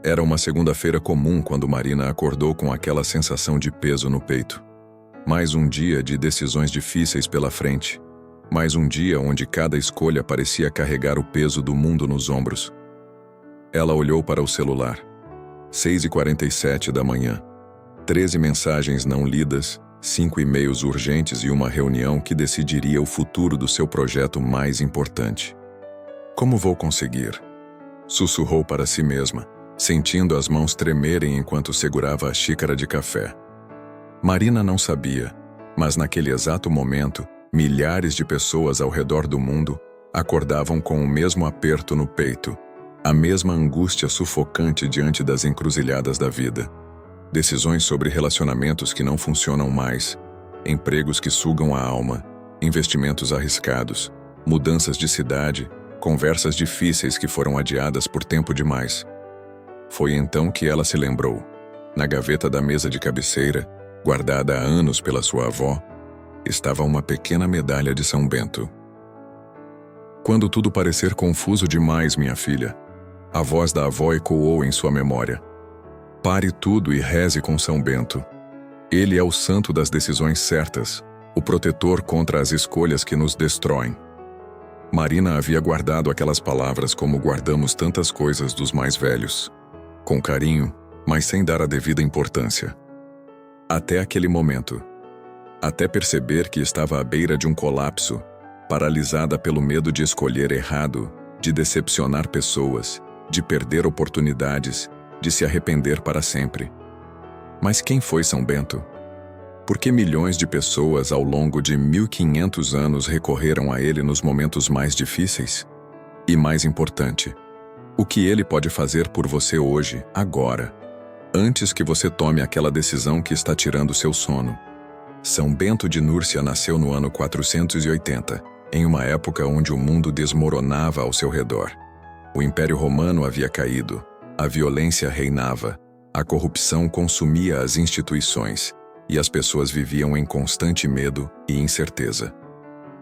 Era uma segunda-feira comum quando Marina acordou com aquela sensação de peso no peito. Mais um dia de decisões difíceis pela frente. Mais um dia onde cada escolha parecia carregar o peso do mundo nos ombros. Ela olhou para o celular. 6h47 da manhã. 13 mensagens não lidas, 5 e-mails urgentes e uma reunião que decidiria o futuro do seu projeto mais importante. Como vou conseguir? Sussurrou para si mesma, sentindo as mãos tremerem enquanto segurava a xícara de café. Marina não sabia, mas naquele exato momento, milhares de pessoas ao redor do mundo acordavam com o mesmo aperto no peito, a mesma angústia sufocante diante das encruzilhadas da vida. Decisões sobre relacionamentos que não funcionam mais, empregos que sugam a alma, investimentos arriscados, mudanças de cidade, conversas difíceis que foram adiadas por tempo demais. Foi então que ela se lembrou. Na gaveta da mesa de cabeceira, guardada há anos pela sua avó, estava uma pequena medalha de São Bento. Quando tudo parecer confuso demais, minha filha, a voz da avó ecoou em sua memória. Pare tudo e reze com São Bento. Ele é o santo das decisões certas, o protetor contra as escolhas que nos destroem. Marina havia guardado aquelas palavras como guardamos tantas coisas dos mais velhos. Com carinho, mas sem dar a devida importância. Até aquele momento. Até perceber que estava à beira de um colapso, paralisada pelo medo de escolher errado, de decepcionar pessoas, de perder oportunidades, de se arrepender para sempre. Mas quem foi São Bento? Por que milhões de pessoas ao longo de 1500 anos recorreram a ele nos momentos mais difíceis? E mais importante, o que ele pode fazer por você hoje, agora, antes que você tome aquela decisão que está tirando seu sono? São Bento de Núrcia nasceu no ano 480, em uma época onde o mundo desmoronava ao seu redor. O Império Romano havia caído, a violência reinava, a corrupção consumia as instituições e as pessoas viviam em constante medo e incerteza.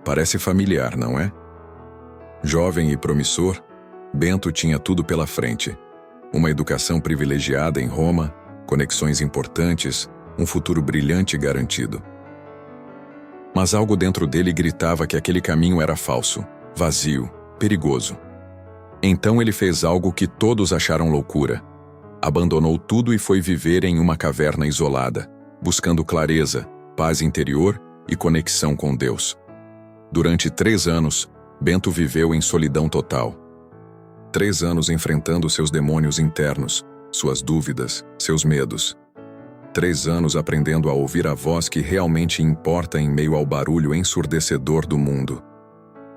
Parece familiar, não é? Jovem e promissor, Bento tinha tudo pela frente. Uma educação privilegiada em Roma, conexões importantes, um futuro brilhante garantido. Mas algo dentro dele gritava que aquele caminho era falso, vazio, perigoso. Então ele fez algo que todos acharam loucura. Abandonou tudo e foi viver em uma caverna isolada, buscando clareza, paz interior e conexão com Deus. Durante 3 anos, Bento viveu em solidão total. 3 anos enfrentando seus demônios internos, suas dúvidas, seus medos. 3 anos aprendendo a ouvir a voz que realmente importa em meio ao barulho ensurdecedor do mundo.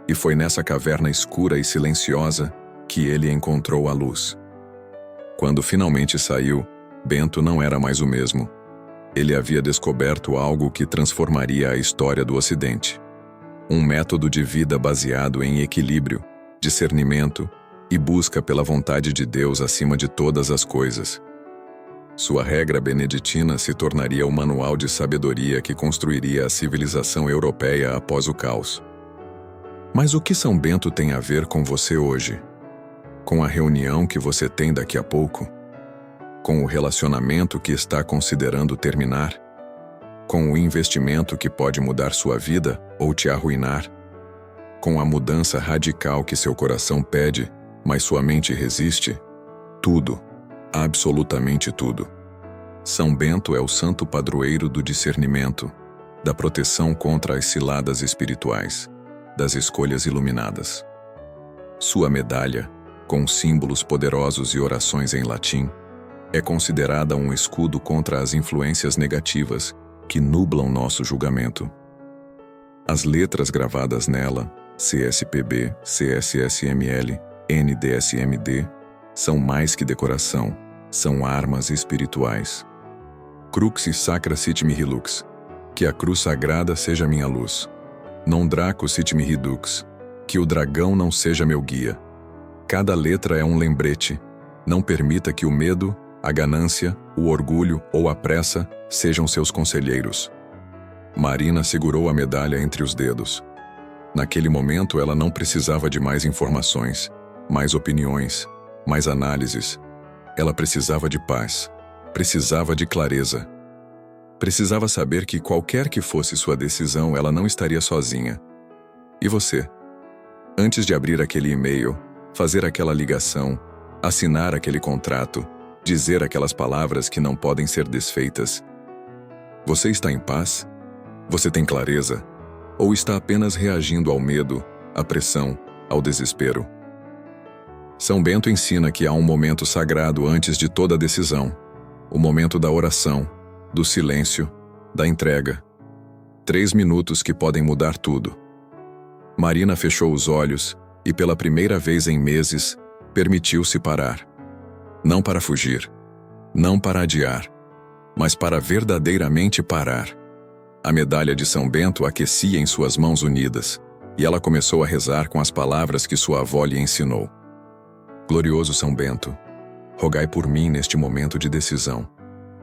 E foi nessa caverna escura e silenciosa que ele encontrou a luz. Quando finalmente saiu, Bento não era mais o mesmo. Ele havia descoberto algo que transformaria a história do Ocidente. Um método de vida baseado em equilíbrio, discernimento e busca pela vontade de Deus acima de todas as coisas. Sua regra beneditina se tornaria o manual de sabedoria que construiria a civilização europeia após o caos. Mas o que São Bento tem a ver com você hoje? Com a reunião que você tem daqui a pouco? Com o relacionamento que está considerando terminar? Com o investimento que pode mudar sua vida ou te arruinar? Com a mudança radical que seu coração pede, mas sua mente resiste? Tudo, absolutamente tudo. São Bento é o santo padroeiro do discernimento, da proteção contra as ciladas espirituais, das escolhas iluminadas. Sua medalha, com símbolos poderosos e orações em latim, é considerada um escudo contra as influências negativas que nublam nosso julgamento. As letras gravadas nela, CSPB, CSSML, NDSMD, são mais que decoração, são armas espirituais. Cruxi sacra sit mihi lux, que a cruz sagrada seja minha luz. Non draco sit mihi dux, que o dragão não seja meu guia. Cada letra é um lembrete. Não permita que o medo, a ganância, o orgulho ou a pressa sejam seus conselheiros. Marina segurou a medalha entre os dedos. Naquele momento ela não precisava de mais informações, mais opiniões, mais análises. Ela precisava de paz, precisava de clareza. Precisava saber que qualquer que fosse sua decisão, ela não estaria sozinha. E você? Antes de abrir aquele e-mail, fazer aquela ligação, assinar aquele contrato, dizer aquelas palavras que não podem ser desfeitas, você está em paz? Você tem clareza? Ou está apenas reagindo ao medo, à pressão, ao desespero? São Bento ensina que há um momento sagrado antes de toda decisão, o momento da oração, do silêncio, da entrega. 3 minutos que podem mudar tudo. Marina fechou os olhos e, pela primeira vez em meses, permitiu-se parar. Não para fugir, não para adiar, mas para verdadeiramente parar. A medalha de São Bento aquecia em suas mãos unidas, e ela começou a rezar com as palavras que sua avó lhe ensinou. Glorioso São Bento, rogai por mim neste momento de decisão.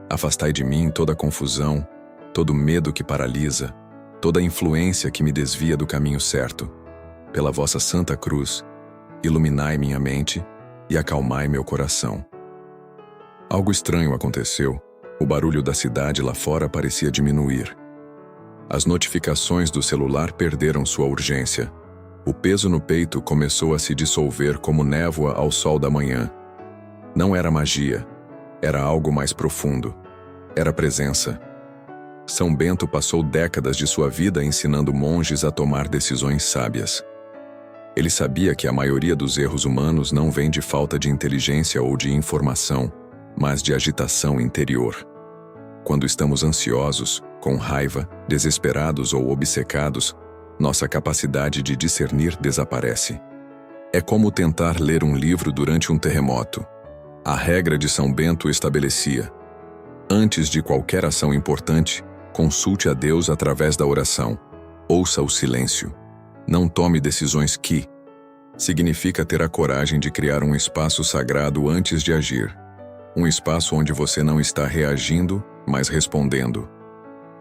Afastai de mim toda a confusão, todo medo que paralisa, toda a influência que me desvia do caminho certo. Pela vossa Santa Cruz, iluminai minha mente e acalmai meu coração. Algo estranho aconteceu. O barulho da cidade lá fora parecia diminuir. As notificações do celular perderam sua urgência. O peso no peito começou a se dissolver como névoa ao sol da manhã. Não era magia, era algo mais profundo. Era presença. São Bento passou décadas de sua vida ensinando monges a tomar decisões sábias. Ele sabia que a maioria dos erros humanos não vem de falta de inteligência ou de informação, mas de agitação interior. Quando estamos ansiosos, com raiva, desesperados ou obcecados, nossa capacidade de discernir desaparece. É como tentar ler um livro durante um terremoto. A regra de São Bento estabelecia: antes de qualquer ação importante, consulte a Deus através da oração. Ouça o silêncio. Não tome decisões que significa ter a coragem de criar um espaço sagrado antes de agir. Um espaço onde você não está reagindo, mas respondendo.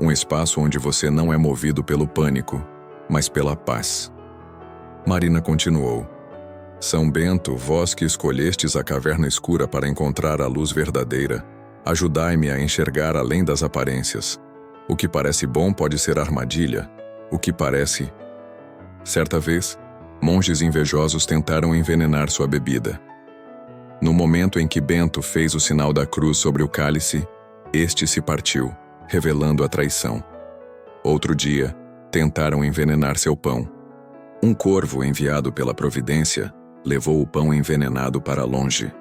Um espaço onde você não é movido pelo pânico, mas pela paz. Marina continuou: São Bento, vós que escolhestes a caverna escura para encontrar a luz verdadeira, ajudai-me a enxergar além das aparências. O que parece bom pode ser armadilha. O que parece... Certa vez, monges invejosos tentaram envenenar sua bebida. No momento em que Bento fez o sinal da cruz sobre o cálice, este se partiu, revelando a traição. Outro dia, tentaram envenenar seu pão. Um corvo enviado pela providência levou o pão envenenado para longe.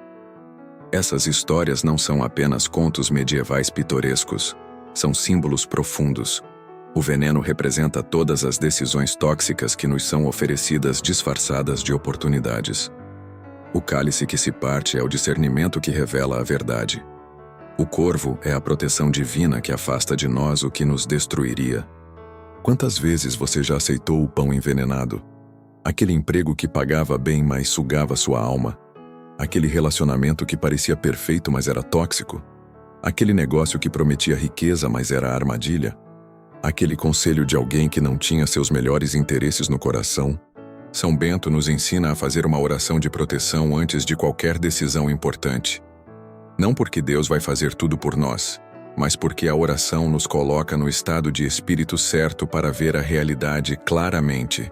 Essas histórias não são apenas contos medievais pitorescos, são símbolos profundos. O veneno representa todas as decisões tóxicas que nos são oferecidas disfarçadas de oportunidades. O cálice que se parte é o discernimento que revela a verdade. O corvo é a proteção divina que afasta de nós o que nos destruiria. Quantas vezes você já aceitou o pão envenenado? Aquele emprego que pagava bem, mas sugava sua alma? Aquele relacionamento que parecia perfeito, mas era tóxico? Aquele negócio que prometia riqueza, mas era armadilha? Aquele conselho de alguém que não tinha seus melhores interesses no coração? São Bento nos ensina a fazer uma oração de proteção antes de qualquer decisão importante. Não porque Deus vai fazer tudo por nós, mas porque a oração nos coloca no estado de espírito certo para ver a realidade claramente.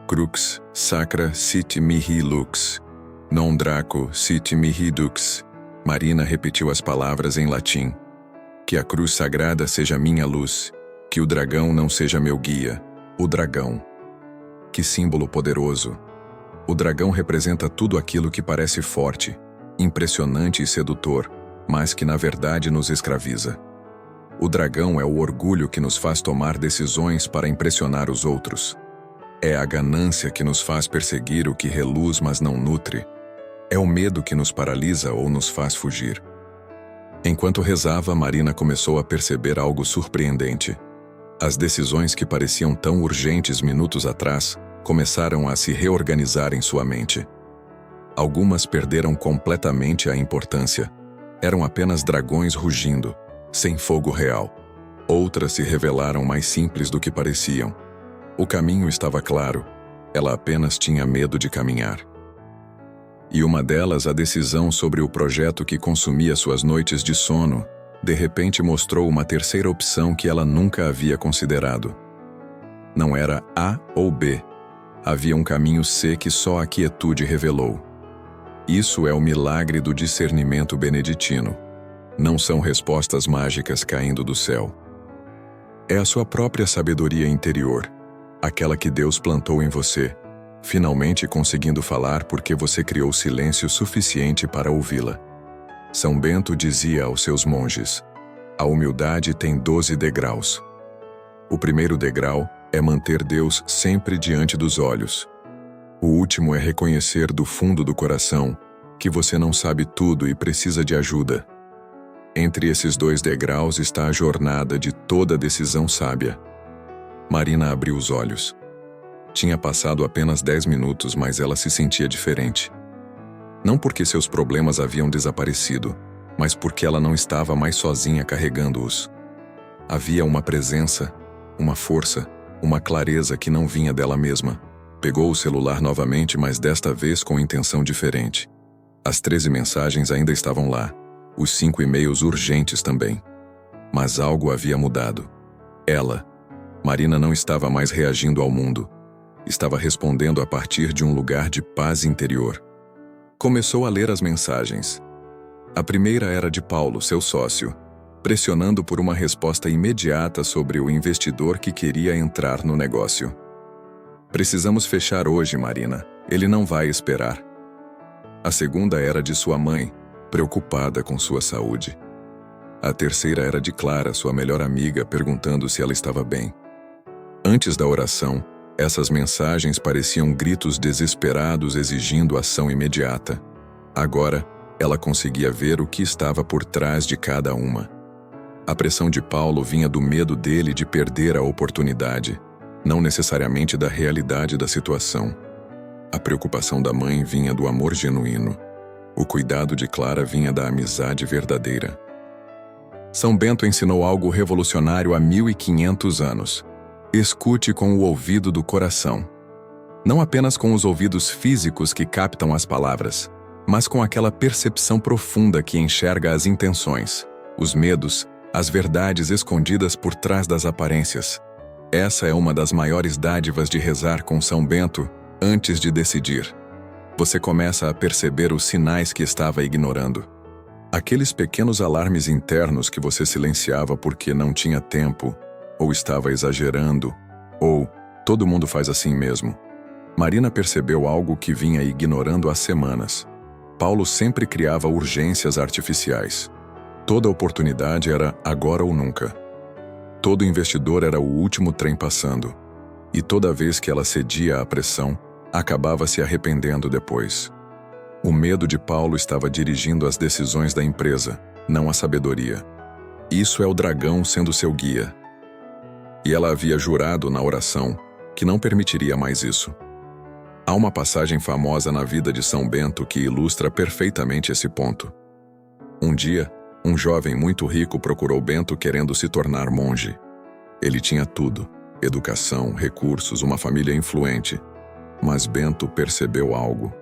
Crux sacra sit mihi lux, non draco sit mihi dux. Marina repetiu as palavras em latim. Que a cruz sagrada seja minha luz, que o dragão não seja meu guia. O dragão. Que símbolo poderoso! O dragão representa tudo aquilo que parece forte, impressionante e sedutor, mas que na verdade nos escraviza. O dragão é o orgulho que nos faz tomar decisões para impressionar os outros. É a ganância que nos faz perseguir o que reluz mas não nutre. É o medo que nos paralisa ou nos faz fugir. Enquanto rezava, Marina começou a perceber algo surpreendente. As decisões que pareciam tão urgentes minutos atrás começaram a se reorganizar em sua mente. Algumas perderam completamente a importância. Eram apenas dragões rugindo, sem fogo real. Outras se revelaram mais simples do que pareciam. O caminho estava claro, ela apenas tinha medo de caminhar. E uma delas, a decisão sobre o projeto que consumia suas noites de sono, de repente mostrou uma terceira opção que ela nunca havia considerado. Não era A ou B. Havia um caminho C que só a quietude revelou. Isso é o milagre do discernimento beneditino. Não são respostas mágicas caindo do céu. É a sua própria sabedoria interior, aquela que Deus plantou em você, finalmente conseguindo falar porque você criou silêncio suficiente para ouvi-la. São Bento dizia aos seus monges: a humildade tem 12 degraus. O primeiro degrau é manter Deus sempre diante dos olhos. O último é reconhecer do fundo do coração que você não sabe tudo e precisa de ajuda. Entre esses 2 degraus está a jornada de toda decisão sábia. Marina abriu os olhos. Tinha passado apenas 10 minutos, mas ela se sentia diferente. Não porque seus problemas haviam desaparecido, mas porque ela não estava mais sozinha carregando-os. Havia uma presença, uma força, uma clareza que não vinha dela mesma. Pegou o celular novamente, mas desta vez com intenção diferente. As 13 mensagens ainda estavam lá, os 5 e-mails urgentes também. Mas algo havia mudado. Ela, Marina, não estava mais reagindo ao mundo. Estava respondendo a partir de um lugar de paz interior. Começou a ler as mensagens. A primeira era de Paulo, seu sócio, pressionando por uma resposta imediata sobre o investidor que queria entrar no negócio. Precisamos fechar hoje, Marina. Ele não vai esperar. A segunda era de sua mãe, preocupada com sua saúde. A terceira era de Clara, sua melhor amiga, perguntando se ela estava bem. Antes da oração, essas mensagens pareciam gritos desesperados exigindo ação imediata. Agora, ela conseguia ver o que estava por trás de cada uma. A pressão de Paulo vinha do medo dele de perder a oportunidade, não necessariamente da realidade da situação. A preocupação da mãe vinha do amor genuíno. O cuidado de Clara vinha da amizade verdadeira. São Bento ensinou algo revolucionário há 1500 anos. Escute com o ouvido do coração. Não apenas com os ouvidos físicos que captam as palavras, mas com aquela percepção profunda que enxerga as intenções, os medos, as verdades escondidas por trás das aparências. Essa é uma das maiores dádivas de rezar com São Bento antes de decidir. Você começa a perceber os sinais que estava ignorando. Aqueles pequenos alarmes internos que você silenciava porque não tinha tempo, ou estava exagerando, ou todo mundo faz assim mesmo. Marina percebeu algo que vinha ignorando há semanas. Paulo sempre criava urgências artificiais. Toda oportunidade era agora ou nunca. Todo investidor era o último trem passando. E toda vez que ela cedia à pressão, acabava se arrependendo depois. O medo de Paulo estava dirigindo as decisões da empresa, não a sabedoria. Isso é o dragão sendo seu guia. E ela havia jurado na oração que não permitiria mais isso. Há uma passagem famosa na vida de São Bento que ilustra perfeitamente esse ponto. Um dia, um jovem muito rico procurou Bento querendo se tornar monge. Ele tinha tudo: educação, recursos, uma família influente. Mas Bento percebeu algo.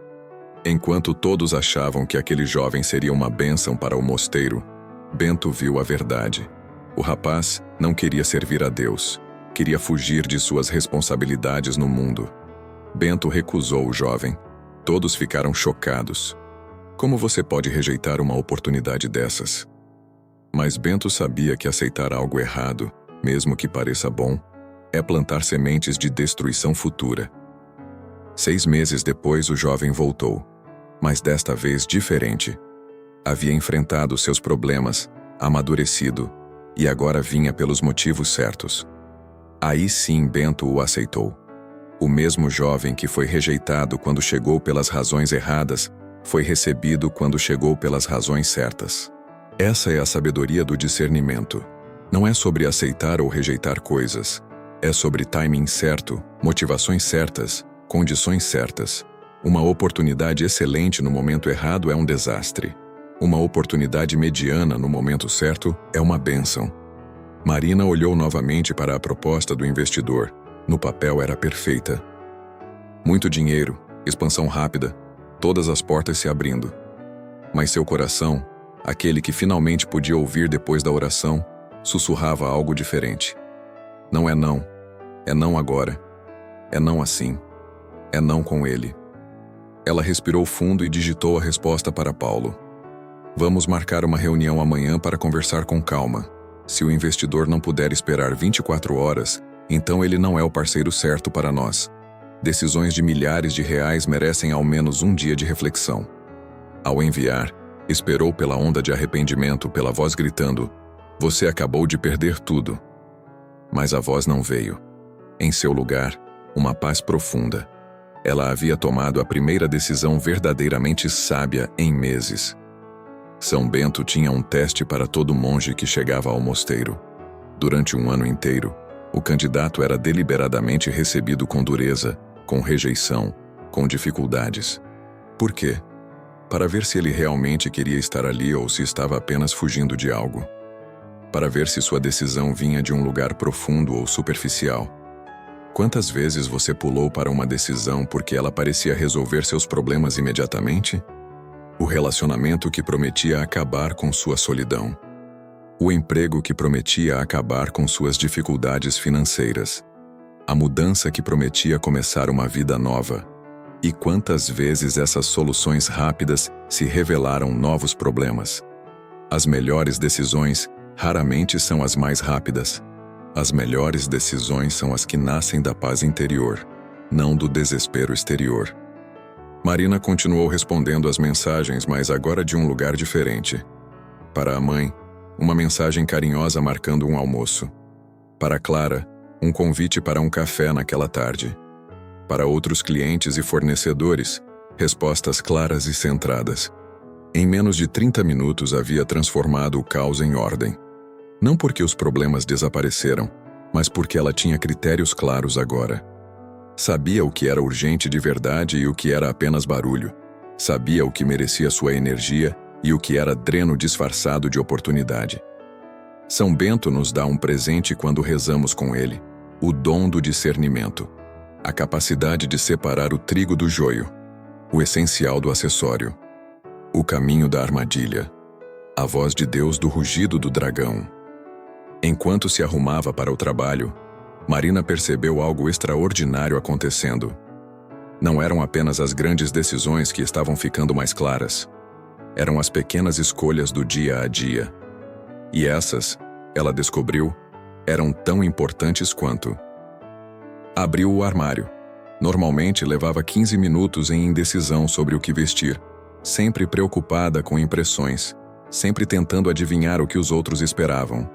Enquanto todos achavam que aquele jovem seria uma bênção para o mosteiro, Bento viu a verdade. O rapaz não queria servir a Deus, queria fugir de suas responsabilidades no mundo. Bento recusou o jovem. Todos ficaram chocados. Como você pode rejeitar uma oportunidade dessas? Mas Bento sabia que aceitar algo errado, mesmo que pareça bom, é plantar sementes de destruição futura. 6 meses depois, o jovem voltou, mas desta vez diferente. Havia enfrentado seus problemas, amadurecido, e agora vinha pelos motivos certos. Aí sim Bento o aceitou. O mesmo jovem que foi rejeitado quando chegou pelas razões erradas, foi recebido quando chegou pelas razões certas. Essa é a sabedoria do discernimento. Não é sobre aceitar ou rejeitar coisas. É sobre timing certo, motivações certas, condições certas. Uma oportunidade excelente no momento errado é um desastre. Uma oportunidade mediana no momento certo é uma bênção. Marina olhou novamente para a proposta do investidor. No papel era perfeita. Muito dinheiro, expansão rápida, todas as portas se abrindo. Mas seu coração, aquele que finalmente podia ouvir depois da oração, sussurrava algo diferente. Não é não. É não agora. É não assim. É não com ele. Ela respirou fundo e digitou a resposta para Paulo. Vamos marcar uma reunião amanhã para conversar com calma. Se o investidor não puder esperar 24 horas, então ele não é o parceiro certo para nós. Decisões de milhares de reais merecem ao menos um dia de reflexão. Ao enviar, esperou pela onda de arrependimento, pela voz gritando: você acabou de perder tudo. Mas a voz não veio. Em seu lugar, uma paz profunda. Ela havia tomado a primeira decisão verdadeiramente sábia em meses. São Bento tinha um teste para todo monge que chegava ao mosteiro. Durante um ano inteiro, o candidato era deliberadamente recebido com dureza, com rejeição, com dificuldades. Por quê? Para ver se ele realmente queria estar ali ou se estava apenas fugindo de algo. Para ver se sua decisão vinha de um lugar profundo ou superficial. Quantas vezes você pulou para uma decisão porque ela parecia resolver seus problemas imediatamente? O relacionamento que prometia acabar com sua solidão. O emprego que prometia acabar com suas dificuldades financeiras. A mudança que prometia começar uma vida nova. E quantas vezes essas soluções rápidas se revelaram novos problemas. As melhores decisões raramente são as mais rápidas. As melhores decisões são as que nascem da paz interior, não do desespero exterior. Marina continuou respondendo às mensagens, mas agora de um lugar diferente. Para a mãe, uma mensagem carinhosa marcando um almoço. Para Clara, um convite para um café naquela tarde. Para outros clientes e fornecedores, respostas claras e centradas. Em menos de 30 minutos havia transformado o caos em ordem. Não porque os problemas desapareceram, mas porque ela tinha critérios claros agora. Sabia o que era urgente de verdade e o que era apenas barulho. Sabia o que merecia sua energia e o que era dreno disfarçado de oportunidade. São Bento nos dá um presente quando rezamos com ele: o dom do discernimento. A capacidade de separar o trigo do joio. O essencial do acessório. O caminho da armadilha. A voz de Deus do rugido do dragão. Enquanto se arrumava para o trabalho, Marina percebeu algo extraordinário acontecendo. Não eram apenas as grandes decisões que estavam ficando mais claras. Eram as pequenas escolhas do dia a dia. E essas, ela descobriu, eram tão importantes quanto. Abriu o armário. Normalmente levava 15 minutos em indecisão sobre o que vestir, sempre preocupada com impressões, sempre tentando adivinhar o que os outros esperavam.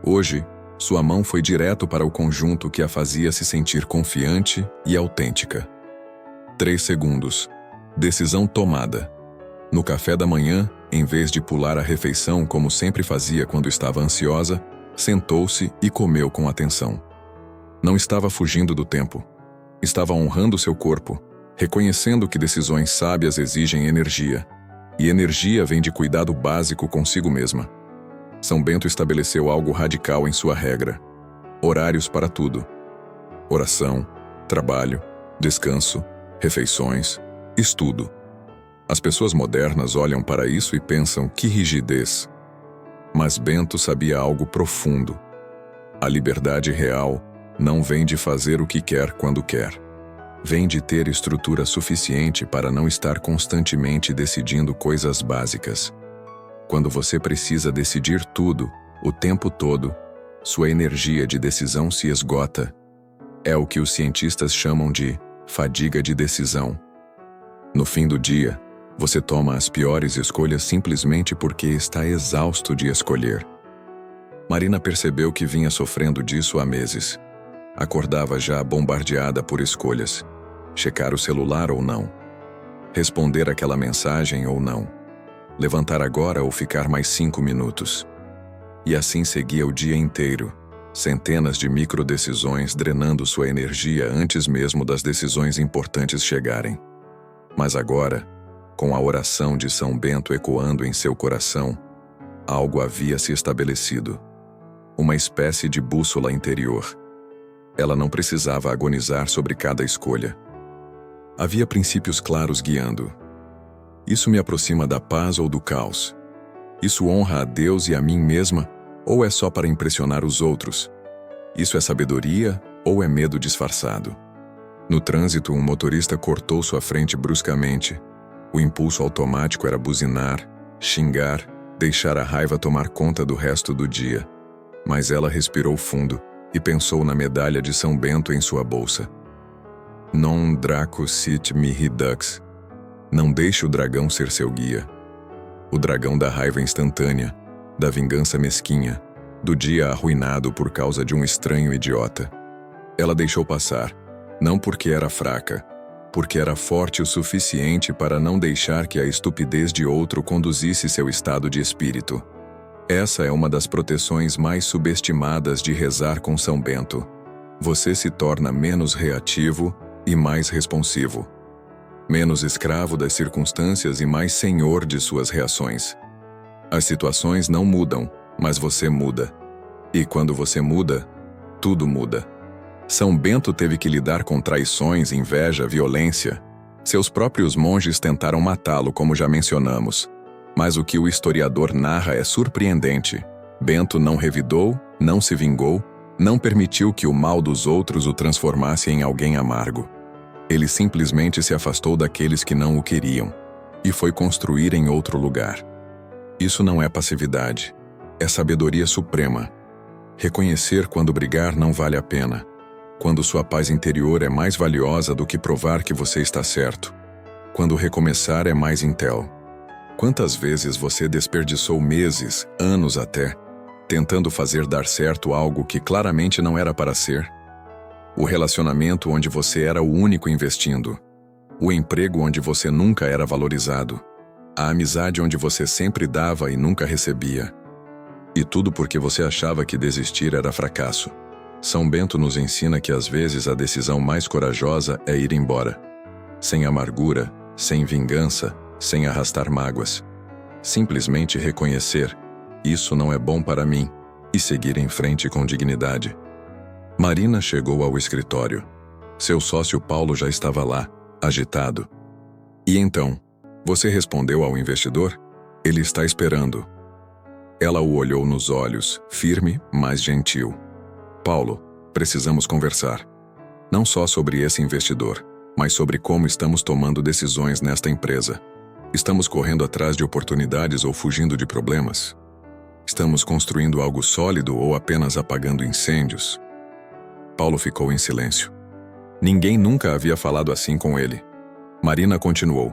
Hoje, sua mão foi direto para o conjunto que a fazia se sentir confiante e autêntica. 3 segundos. Decisão tomada. No café da manhã, em vez de pular a refeição como sempre fazia quando estava ansiosa, sentou-se e comeu com atenção. Não estava fugindo do tempo. Estava honrando seu corpo, reconhecendo que decisões sábias exigem energia. E energia vem de cuidado básico consigo mesma. São Bento estabeleceu algo radical em sua regra: horários para tudo. Oração, trabalho, descanso, refeições, estudo. As pessoas modernas olham para isso e pensam: que rigidez. Mas Bento sabia algo profundo. A liberdade real não vem de fazer o que quer quando quer. Vem de ter estrutura suficiente para não estar constantemente decidindo coisas básicas. Quando você precisa decidir tudo, o tempo todo, sua energia de decisão se esgota. É o que os cientistas chamam de fadiga de decisão. No fim do dia, você toma as piores escolhas simplesmente porque está exausto de escolher. Marina percebeu que vinha sofrendo disso há meses. Acordava já bombardeada por escolhas. Checar o celular ou não. Responder aquela mensagem ou não. Levantar agora ou ficar mais 5 minutos. E assim seguia o dia inteiro, centenas de microdecisões drenando sua energia antes mesmo das decisões importantes chegarem. Mas agora, com a oração de São Bento ecoando em seu coração, algo havia se estabelecido. Uma espécie de bússola interior. Ela não precisava agonizar sobre cada escolha. Havia princípios claros guiando. Isso me aproxima da paz ou do caos? Isso honra a Deus e a mim mesma, ou é só para impressionar os outros? Isso é sabedoria ou é medo disfarçado? No trânsito, um motorista cortou sua frente bruscamente. O impulso automático era buzinar, xingar, deixar a raiva tomar conta do resto do dia. Mas ela respirou fundo e pensou na medalha de São Bento em sua bolsa. Non draco sit mihi dux. Não deixe o dragão ser seu guia. O dragão da raiva instantânea, da vingança mesquinha, do dia arruinado por causa de um estranho idiota. Ela deixou passar, não porque era fraca, porque era forte o suficiente para não deixar que a estupidez de outro conduzisse seu estado de espírito. Essa é uma das proteções mais subestimadas de rezar com São Bento. Você se torna menos reativo e mais responsivo. Menos escravo das circunstâncias e mais senhor de suas reações. As situações não mudam, mas você muda. E quando você muda, tudo muda. São Bento teve que lidar com traições, inveja, violência. Seus próprios monges tentaram matá-lo, como já mencionamos. Mas o que o historiador narra é surpreendente. Bento não revidou, não se vingou, não permitiu que o mal dos outros o transformasse em alguém amargo. Ele simplesmente se afastou daqueles que não o queriam e foi construir em outro lugar. Isso não é passividade, é sabedoria suprema. Reconhecer quando brigar não vale a pena, quando sua paz interior é mais valiosa do que provar que você está certo, quando recomeçar é mais intel. Quantas vezes você desperdiçou meses, anos até, tentando fazer dar certo algo que claramente não era para ser? O relacionamento onde você era o único investindo. O emprego onde você nunca era valorizado. A amizade onde você sempre dava e nunca recebia. E tudo porque você achava que desistir era fracasso. São Bento nos ensina que às vezes a decisão mais corajosa é ir embora. Sem amargura, sem vingança, sem arrastar mágoas. Simplesmente reconhecer: isso não é bom para mim, e seguir em frente com dignidade. Marina chegou ao escritório. Seu sócio Paulo já estava lá, agitado. E então, você respondeu ao investidor? Ele está esperando. Ela o olhou nos olhos, firme, mas gentil. Paulo, precisamos conversar. Não só sobre esse investidor, mas sobre como estamos tomando decisões nesta empresa. Estamos correndo atrás de oportunidades ou fugindo de problemas? Estamos construindo algo sólido ou apenas apagando incêndios? Paulo ficou em silêncio. Ninguém nunca havia falado assim com ele. Marina continuou.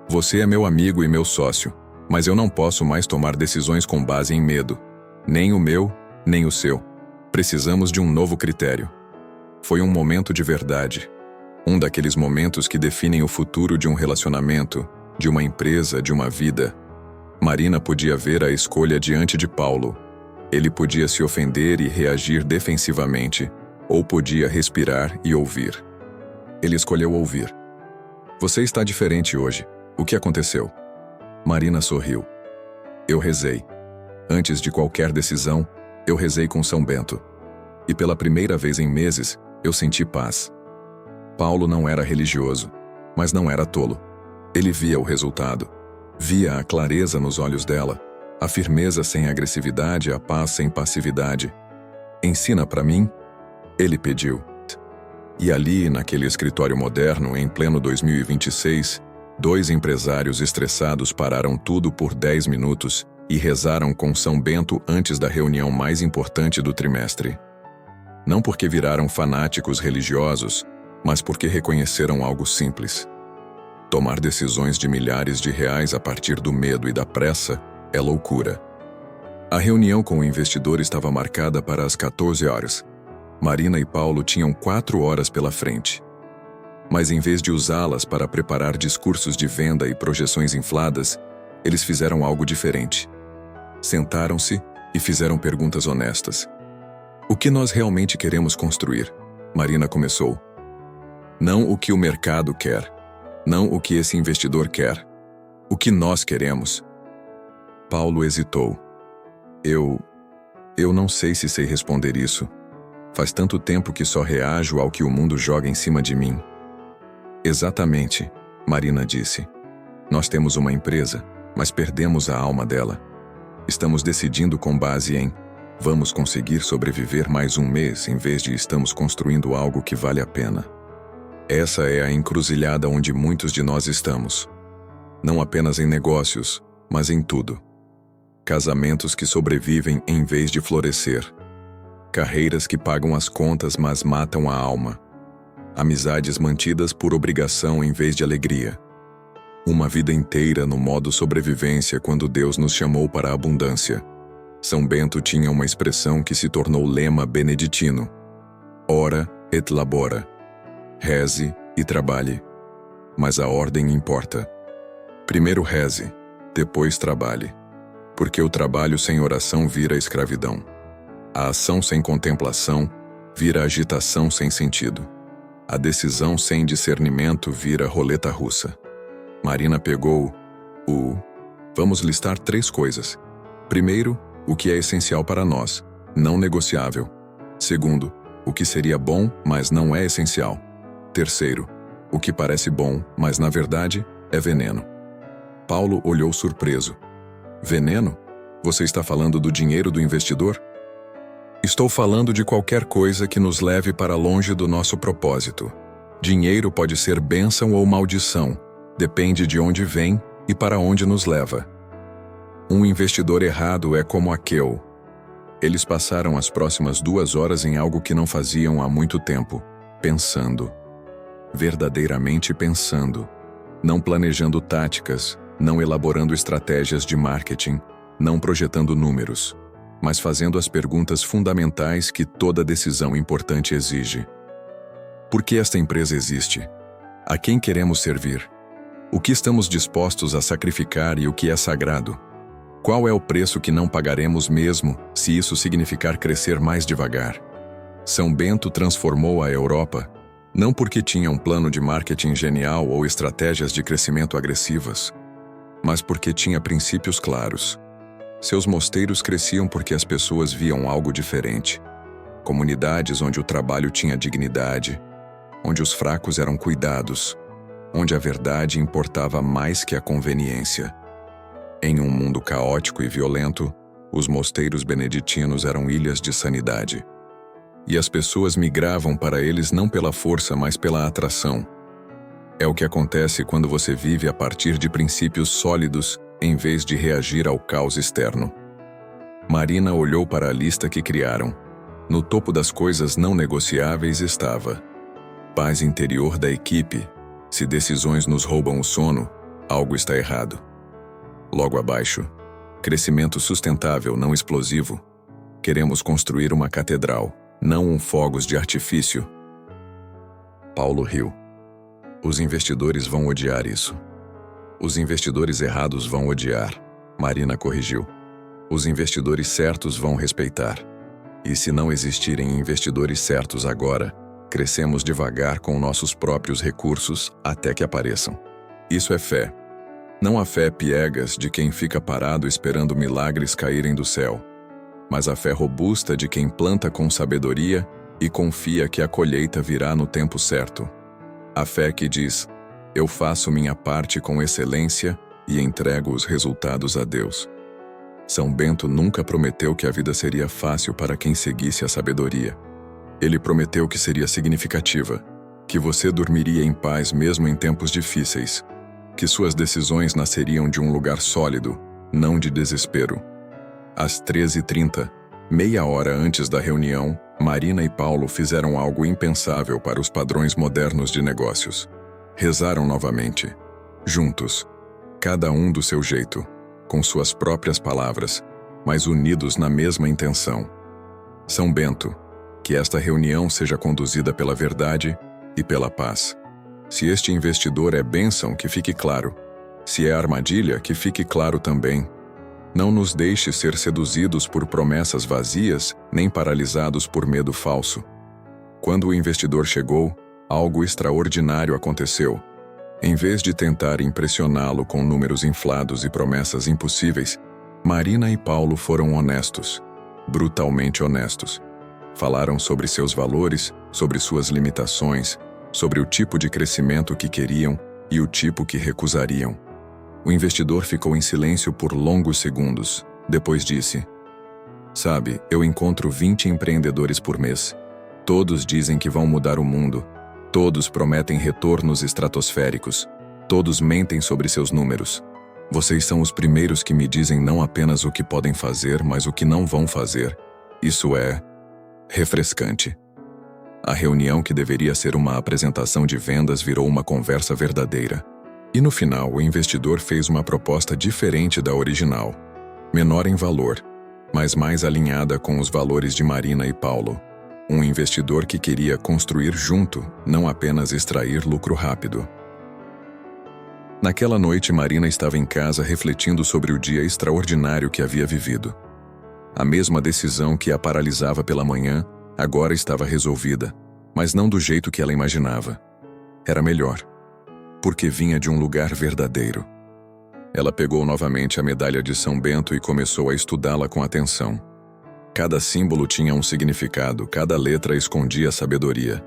Você é meu amigo e meu sócio, mas eu não posso mais tomar decisões com base em medo. Nem o meu, nem o seu. Precisamos de um novo critério. Foi um momento de verdade. Um daqueles momentos que definem o futuro de um relacionamento, de uma empresa, de uma vida. Marina podia ver a escolha diante de Paulo. Ele podia se ofender e reagir defensivamente, ou podia respirar e ouvir. Ele escolheu ouvir. Você está diferente hoje. O que aconteceu? Marina sorriu. Eu rezei. Antes de qualquer decisão, eu rezei com São Bento. E pela primeira vez em meses, eu senti paz. Paulo não era religioso, mas não era tolo. Ele via o resultado. Via a clareza nos olhos dela, a firmeza sem agressividade, a paz sem passividade. Ensina para mim? Ele pediu. E ali, naquele escritório moderno, em pleno 2026, 2 empresários estressados pararam tudo por 10 minutos e rezaram com São Bento antes da reunião mais importante do trimestre. Não porque viraram fanáticos religiosos, mas porque reconheceram algo simples. Tomar decisões de milhares de reais a partir do medo e da pressa é loucura. A reunião com o investidor estava marcada para as 14 horas. Marina e Paulo tinham 4 horas pela frente. Mas em vez de usá-las para preparar discursos de venda e projeções infladas, eles fizeram algo diferente. Sentaram-se e fizeram perguntas honestas. O que nós realmente queremos construir? Marina começou. Não o que o mercado quer. Não o que esse investidor quer. O que nós queremos. Paulo hesitou. Eu não sei se sei responder isso. Faz tanto tempo que só reajo ao que o mundo joga em cima de mim. Exatamente, Marina disse. Nós temos uma empresa, mas perdemos a alma dela. Estamos decidindo com base em: vamos conseguir sobreviver mais um mês em vez de estamos construindo algo que vale a pena. Essa é a encruzilhada onde muitos de nós estamos. Não apenas em negócios, mas em tudo. Casamentos que sobrevivem em vez de florescer. Carreiras que pagam as contas, mas matam a alma. Amizades mantidas por obrigação em vez de alegria. Uma vida inteira no modo sobrevivência quando Deus nos chamou para a abundância. São Bento tinha uma expressão que se tornou lema beneditino: ora et labora. Reze e trabalhe. Mas a ordem importa. Primeiro reze, depois trabalhe. Porque o trabalho sem oração vira escravidão. A ação sem contemplação vira agitação sem sentido. A decisão sem discernimento vira roleta russa. Marina pegou Vamos listar 3 coisas. Primeiro, o que é essencial para nós, não negociável. Segundo, o que seria bom, mas não é essencial. Terceiro, o que parece bom, mas na verdade é veneno. Paulo olhou surpreso. Veneno? Você está falando do dinheiro do investidor? Estou falando de qualquer coisa que nos leve para longe do nosso propósito. Dinheiro pode ser bênção ou maldição, depende de onde vem e para onde nos leva. Um investidor errado é como Aqueu. Eles passaram as próximas 2 horas em algo que não faziam há muito tempo, pensando. Verdadeiramente pensando. Não planejando táticas, não elaborando estratégias de marketing, não projetando números, mas fazendo as perguntas fundamentais que toda decisão importante exige. Por que esta empresa existe? A quem queremos servir? O que estamos dispostos a sacrificar e o que é sagrado? Qual é o preço que não pagaremos mesmo, se isso significar crescer mais devagar? São Bento transformou a Europa, não porque tinha um plano de marketing genial ou estratégias de crescimento agressivas, mas porque tinha princípios claros. Seus mosteiros cresciam porque as pessoas viam algo diferente. Comunidades onde o trabalho tinha dignidade, onde os fracos eram cuidados, onde a verdade importava mais que a conveniência. Em um mundo caótico e violento, os mosteiros beneditinos eram ilhas de sanidade. E as pessoas migravam para eles não pela força, mas pela atração. É o que acontece quando você vive a partir de princípios sólidos, em vez de reagir ao caos externo. Marina olhou para a lista que criaram. No topo das coisas não negociáveis estava: paz interior da equipe. Se decisões nos roubam o sono, algo está errado. Logo abaixo, crescimento sustentável, não explosivo. Queremos construir uma catedral, não um fogos de artifício. Paulo riu. Os investidores vão odiar isso. Os investidores errados vão odiar. Marina corrigiu. Os investidores certos vão respeitar. E se não existirem investidores certos agora, crescemos devagar com nossos próprios recursos até que apareçam. Isso é fé. Não a fé piegas de quem fica parado esperando milagres caírem do céu, mas a fé robusta de quem planta com sabedoria e confia que a colheita virá no tempo certo. A fé que diz: eu faço minha parte com excelência e entrego os resultados a Deus. São Bento nunca prometeu que a vida seria fácil para quem seguisse a sabedoria. Ele prometeu que seria significativa, que você dormiria em paz mesmo em tempos difíceis, que suas decisões nasceriam de um lugar sólido, não de desespero. Às 13h30, meia hora antes da reunião, Marina e Paulo fizeram algo impensável para os padrões modernos de negócios. Rezaram novamente, juntos, cada um do seu jeito, com suas próprias palavras, mas unidos na mesma intenção. São Bento, que esta reunião seja conduzida pela verdade e pela paz. Se este investidor é bênção, que fique claro. Se é armadilha, que fique claro também. Não nos deixe ser seduzidos por promessas vazias, nem paralisados por medo falso. Quando o investidor chegou, algo extraordinário aconteceu. Em vez de tentar impressioná-lo com números inflados e promessas impossíveis, Marina e Paulo foram honestos, brutalmente honestos. Falaram sobre seus valores, sobre suas limitações, sobre o tipo de crescimento que queriam e o tipo que recusariam. O investidor ficou em silêncio por longos segundos. Depois disse: "Sabe, eu encontro 20 empreendedores por mês. Todos dizem que vão mudar o mundo. Todos prometem retornos estratosféricos. Todos mentem sobre seus números. Vocês são os primeiros que me dizem não apenas o que podem fazer, mas o que não vão fazer. Isso é refrescante." A reunião, que deveria ser uma apresentação de vendas, virou uma conversa verdadeira. E no final, o investidor fez uma proposta diferente da original. Menor em valor, mas mais alinhada com os valores de Marina e Paulo. Um investidor que queria construir junto, não apenas extrair lucro rápido. Naquela noite, Marina estava em casa refletindo sobre o dia extraordinário que havia vivido. A mesma decisão que a paralisava pela manhã, agora estava resolvida, mas não do jeito que ela imaginava. Era melhor, porque vinha de um lugar verdadeiro. Ela pegou novamente a medalha de São Bento e começou a estudá-la com atenção. Cada símbolo tinha um significado, cada letra escondia sabedoria.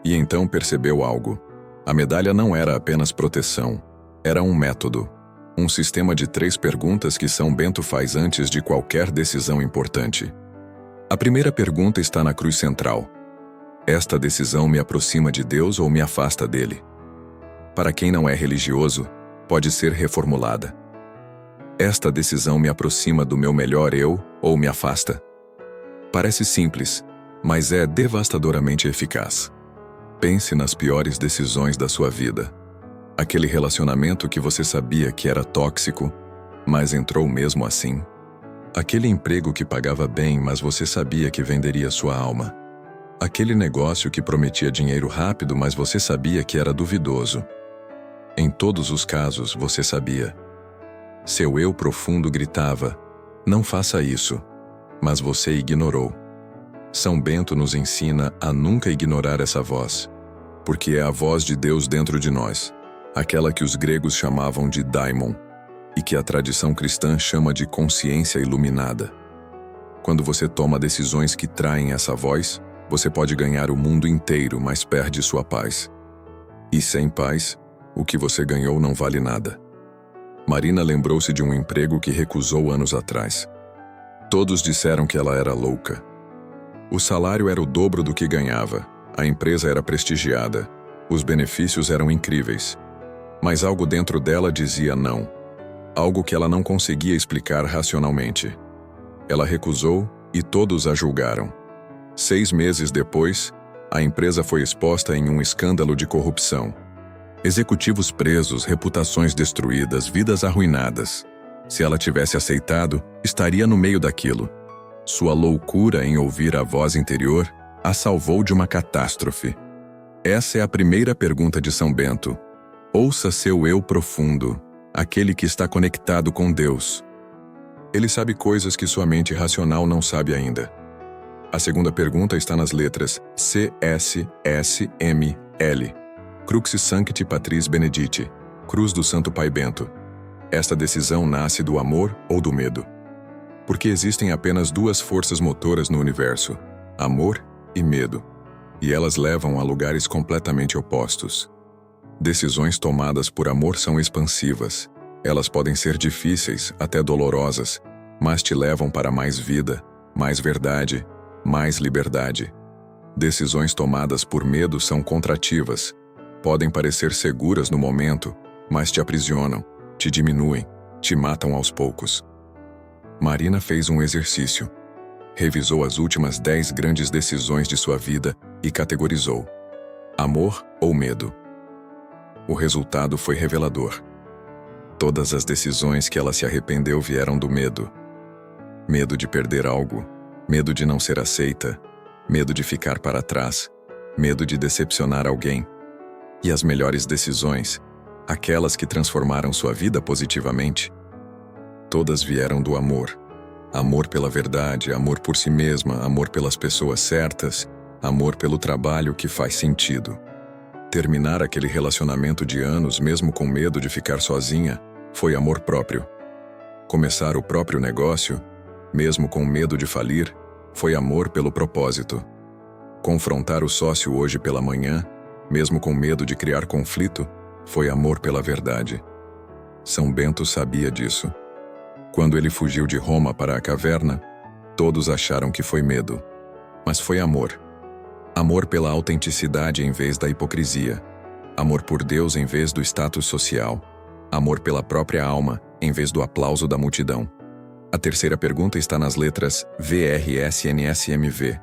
E então percebeu algo. A medalha não era apenas proteção, era um método. Um sistema de 3 perguntas que São Bento faz antes de qualquer decisão importante. A primeira pergunta está na cruz central. Esta decisão me aproxima de Deus ou me afasta dele? Para quem não é religioso, pode ser reformulada. Esta decisão me aproxima do meu melhor eu ou me afasta? Parece simples, mas é devastadoramente eficaz. Pense nas piores decisões da sua vida. Aquele relacionamento que você sabia que era tóxico, mas entrou mesmo assim. Aquele emprego que pagava bem, mas você sabia que venderia sua alma. Aquele negócio que prometia dinheiro rápido, mas você sabia que era duvidoso. Em todos os casos, você sabia. Seu eu profundo gritava: "Não faça isso", mas você ignorou. São Bento nos ensina a nunca ignorar essa voz, porque é a voz de Deus dentro de nós, aquela que os gregos chamavam de daimon, e que a tradição cristã chama de consciência iluminada. Quando você toma decisões que traem essa voz, você pode ganhar o mundo inteiro, mas perde sua paz. E sem paz, o que você ganhou não vale nada. Marina lembrou-se de um emprego que recusou anos atrás. Todos disseram que ela era louca. O salário era o dobro do que ganhava, a empresa era prestigiada, os benefícios eram incríveis. Mas algo dentro dela dizia não. Algo que ela não conseguia explicar racionalmente. Ela recusou e todos a julgaram. 6 meses depois, a empresa foi exposta em um escândalo de corrupção. Executivos presos, reputações destruídas, vidas arruinadas. Se ela tivesse aceitado, estaria no meio daquilo. Sua loucura em ouvir a voz interior a salvou de uma catástrofe. Essa é a primeira pergunta de São Bento. Ouça seu eu profundo, aquele que está conectado com Deus. Ele sabe coisas que sua mente racional não sabe ainda. A segunda pergunta está nas letras C, S, S, M, L. Cruxis Sancti Patris Benedicti, Cruz do Santo Pai Bento. Esta decisão nasce do amor ou do medo? Porque existem apenas 2 forças motoras no universo, amor e medo, e elas levam a lugares completamente opostos. Decisões tomadas por amor são expansivas. Elas podem ser difíceis, até dolorosas, mas te levam para mais vida, mais verdade, mais liberdade. Decisões tomadas por medo são contrativas. Podem parecer seguras no momento, mas te aprisionam, te diminuem, te matam aos poucos. Marina fez um exercício. Revisou as últimas 10 grandes decisões de sua vida e categorizou: amor ou medo. O resultado foi revelador. Todas as decisões que ela se arrependeu vieram do medo. Medo de perder algo, medo de não ser aceita, medo de ficar para trás, medo de decepcionar alguém. E as melhores decisões, aquelas que transformaram sua vida positivamente, todas vieram do amor. Amor pela verdade, amor por si mesma, amor pelas pessoas certas, amor pelo trabalho que faz sentido. Terminar aquele relacionamento de anos, mesmo com medo de ficar sozinha, foi amor próprio. Começar o próprio negócio, mesmo com medo de falir, foi amor pelo propósito. Confrontar o sócio hoje pela manhã, mesmo com medo de criar conflito, foi amor pela verdade. São Bento sabia disso. Quando ele fugiu de Roma para a caverna, todos acharam que foi medo. Mas foi amor. Amor pela autenticidade em vez da hipocrisia. Amor por Deus em vez do status social. Amor pela própria alma em vez do aplauso da multidão. A terceira pergunta está nas letras VRSNSMV.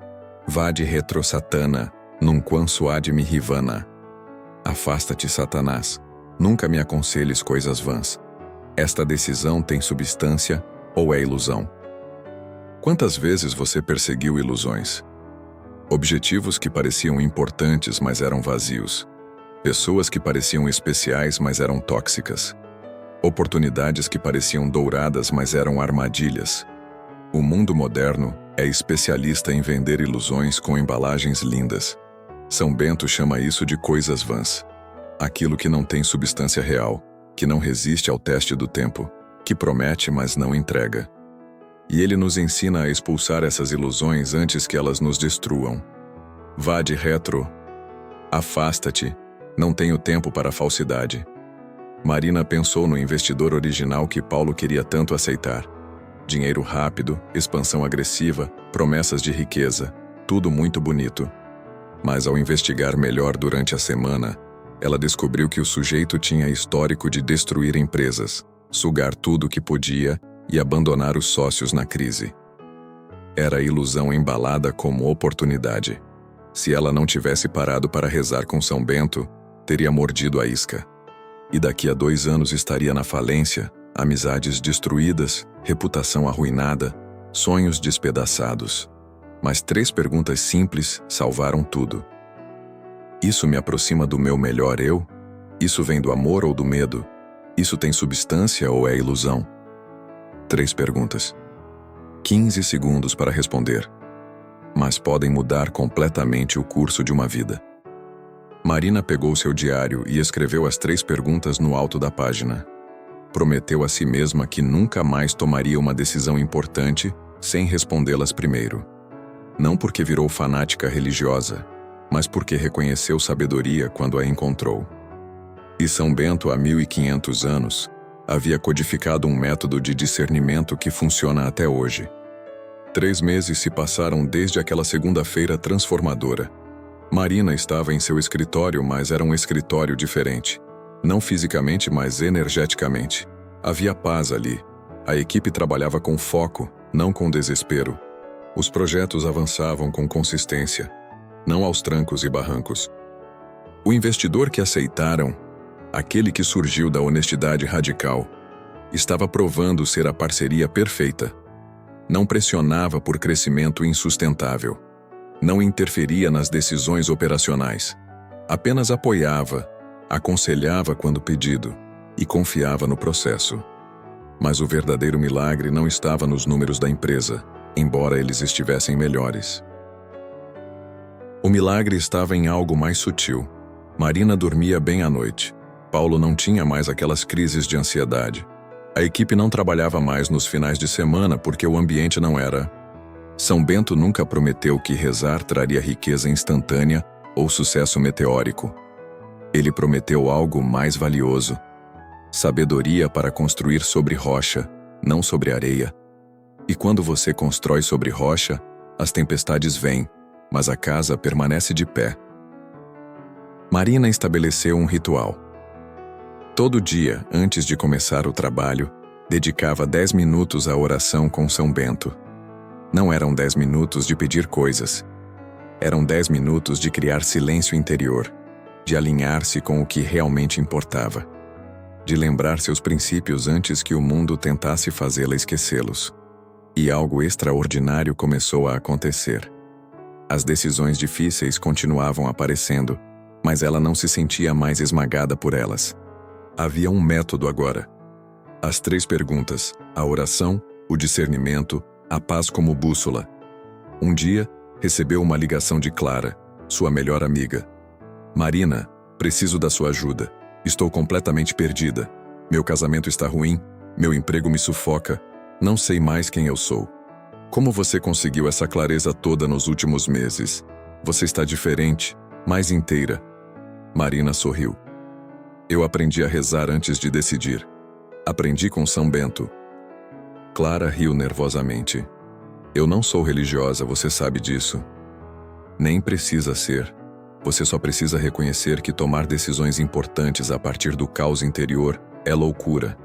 Vade retro Satana, nunquam suade mi rivana. Afasta-te, Satanás. Nunca me aconselhes coisas vãs. Esta decisão tem substância ou é ilusão? Quantas vezes você perseguiu ilusões? Objetivos que pareciam importantes, mas eram vazios. Pessoas que pareciam especiais, mas eram tóxicas. Oportunidades que pareciam douradas, mas eram armadilhas. O mundo moderno é especialista em vender ilusões com embalagens lindas. São Bento chama isso de coisas vãs. Aquilo que não tem substância real, que não resiste ao teste do tempo, que promete, mas não entrega. E ele nos ensina a expulsar essas ilusões antes que elas nos destruam. Vade retro. Afasta-te. Não tenho tempo para falsidade. Marina pensou no investidor original que Paulo queria tanto aceitar. Dinheiro rápido, expansão agressiva, promessas de riqueza, tudo muito bonito. Mas ao investigar melhor durante a semana, ela descobriu que o sujeito tinha histórico de destruir empresas, sugar tudo o que podia e abandonar os sócios na crise. Era ilusão embalada como oportunidade. Se ela não tivesse parado para rezar com São Bento, teria mordido a isca. E daqui a 2 anos estaria na falência, amizades destruídas, reputação arruinada, sonhos despedaçados. Mas 3 perguntas simples salvaram tudo. Isso me aproxima do meu melhor eu? Isso vem do amor ou do medo? Isso tem substância ou é ilusão? 3 perguntas. 15 segundos para responder. Mas podem mudar completamente o curso de uma vida. Marina pegou seu diário e escreveu as 3 perguntas no alto da página. Prometeu a si mesma que nunca mais tomaria uma decisão importante sem respondê-las primeiro. Não porque virou fanática religiosa, mas porque reconheceu sabedoria quando a encontrou. E São Bento, há 1500 anos, havia codificado um método de discernimento que funciona até hoje. 3 meses se passaram desde aquela segunda-feira transformadora. Marina estava em seu escritório, mas era um escritório diferente. Não fisicamente, mas energeticamente. Havia paz ali. A equipe trabalhava com foco, não com desespero. Os projetos avançavam com consistência, não aos trancos e barrancos. O investidor que aceitaram, aquele que surgiu da honestidade radical, estava provando ser a parceria perfeita. Não pressionava por crescimento insustentável. Não interferia nas decisões operacionais. Apenas apoiava, aconselhava quando pedido e confiava no processo. Mas o verdadeiro milagre não estava nos números da empresa, embora eles estivessem melhores. O milagre estava em algo mais sutil. Marina dormia bem à noite. Paulo não tinha mais aquelas crises de ansiedade. A equipe não trabalhava mais nos finais de semana porque o ambiente não era. São Bento nunca prometeu que rezar traria riqueza instantânea ou sucesso meteórico. Ele prometeu algo mais valioso: sabedoria para construir sobre rocha, não sobre areia. E quando você constrói sobre rocha, as tempestades vêm, mas a casa permanece de pé. Marina estabeleceu um ritual. Todo dia, antes de começar o trabalho, dedicava 10 minutos à oração com São Bento. Não eram 10 minutos de pedir coisas. Eram 10 minutos de criar silêncio interior, de alinhar-se com o que realmente importava, de lembrar seus princípios antes que o mundo tentasse fazê-la esquecê-los. E algo extraordinário começou a acontecer. As decisões difíceis continuavam aparecendo, mas ela não se sentia mais esmagada por elas. Havia um método agora. As 3 perguntas, a oração, o discernimento, a paz como bússola. Um dia, recebeu uma ligação de Clara, sua melhor amiga. Marina, preciso da sua ajuda. Estou completamente perdida. Meu casamento está ruim, meu emprego me sufoca, não sei mais quem eu sou. Como você conseguiu essa clareza toda nos últimos meses? Você está diferente, mais inteira. Marina sorriu. Eu aprendi a rezar antes de decidir. Aprendi com São Bento. Clara riu nervosamente. Eu não sou religiosa, você sabe disso. Nem precisa ser. Você só precisa reconhecer que tomar decisões importantes a partir do caos interior é loucura.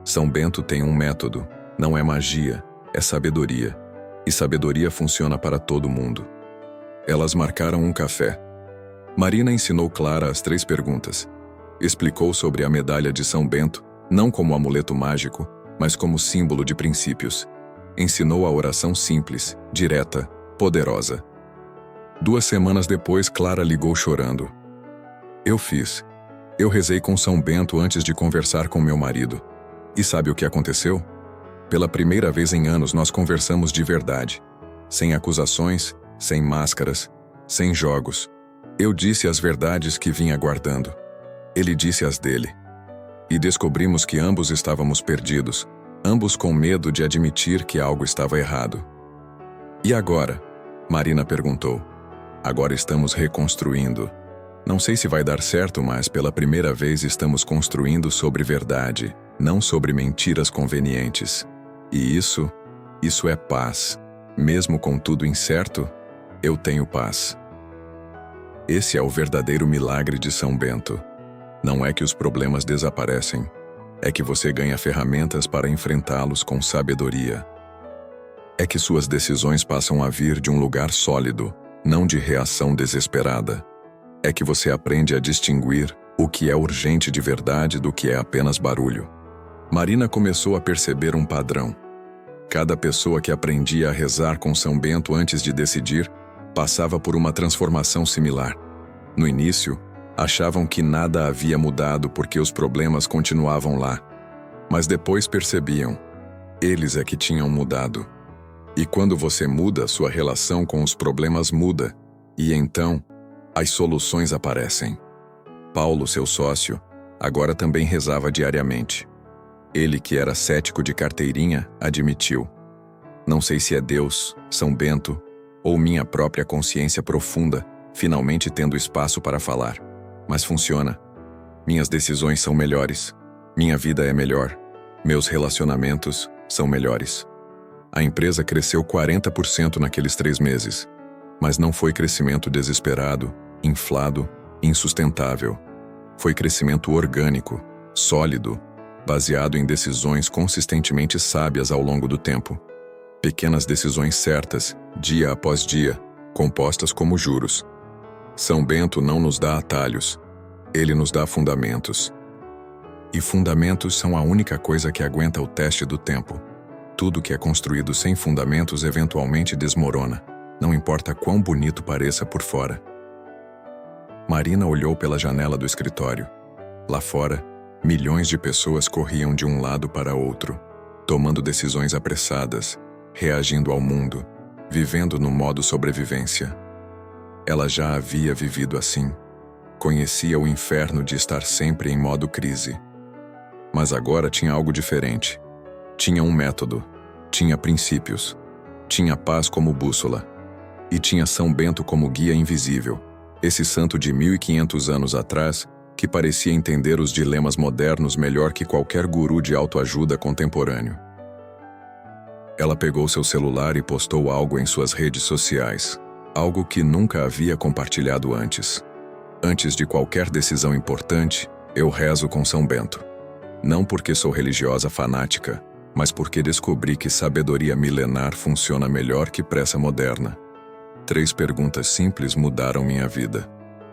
São Bento tem um método. Não é magia, é sabedoria. E sabedoria funciona para todo mundo. Elas marcaram um café. Marina ensinou Clara as 3 perguntas. Explicou sobre a medalha de São Bento, não como amuleto mágico, mas como símbolo de princípios. Ensinou a oração simples, direta, poderosa. 2 semanas depois, Clara ligou chorando. Eu fiz. Eu rezei com São Bento antes de conversar com meu marido. E sabe o que aconteceu? Pela primeira vez em anos nós conversamos de verdade. Sem acusações, sem máscaras, sem jogos. Eu disse as verdades que vinha guardando. Ele disse as dele. E descobrimos que ambos estávamos perdidos, ambos com medo de admitir que algo estava errado. E agora? Marina perguntou. Agora estamos reconstruindo. Não sei se vai dar certo, mas pela primeira vez estamos construindo sobre verdade, não sobre mentiras convenientes. E isso é paz. Mesmo com tudo incerto, eu tenho paz. Esse é o verdadeiro milagre de São Bento. Não é que os problemas desaparecem, é que você ganha ferramentas para enfrentá-los com sabedoria. É que suas decisões passam a vir de um lugar sólido, não de reação desesperada. É que você aprende a distinguir o que é urgente de verdade do que é apenas barulho. Marina começou a perceber um padrão. Cada pessoa que aprendia a rezar com São Bento antes de decidir, passava por uma transformação similar. No início, achavam que nada havia mudado porque os problemas continuavam lá. Mas depois percebiam, eles é que tinham mudado. E quando você muda, sua relação com os problemas muda, e então, as soluções aparecem. Paulo, seu sócio, agora também rezava diariamente. Ele, que era cético de carteirinha, admitiu. Não sei se é Deus, São Bento, ou minha própria consciência profunda, finalmente tendo espaço para falar. Mas funciona. Minhas decisões são melhores. Minha vida é melhor. Meus relacionamentos são melhores. A empresa cresceu 40% naqueles 3 meses. Mas não foi crescimento desesperado, inflado, insustentável. Foi crescimento orgânico, sólido, baseado em decisões consistentemente sábias ao longo do tempo. Pequenas decisões certas, dia após dia, compostas como juros. São Bento não nos dá atalhos, ele nos dá fundamentos. E fundamentos são a única coisa que aguenta o teste do tempo. Tudo que é construído sem fundamentos eventualmente desmorona, não importa quão bonito pareça por fora. Marina olhou pela janela do escritório. Lá fora, milhões de pessoas corriam de um lado para outro, tomando decisões apressadas, reagindo ao mundo, vivendo no modo sobrevivência. Ela já havia vivido assim. Conhecia o inferno de estar sempre em modo crise. Mas agora tinha algo diferente. Tinha um método, tinha princípios, tinha paz como bússola. E tinha São Bento como guia invisível, esse santo de 1500 anos atrás, que parecia entender os dilemas modernos melhor que qualquer guru de autoajuda contemporâneo. Ela pegou seu celular e postou algo em suas redes sociais, algo que nunca havia compartilhado antes. Antes de qualquer decisão importante, eu rezo com São Bento. Não porque sou religiosa fanática, mas porque descobri que sabedoria milenar funciona melhor que pressa moderna. 3 perguntas simples mudaram minha vida.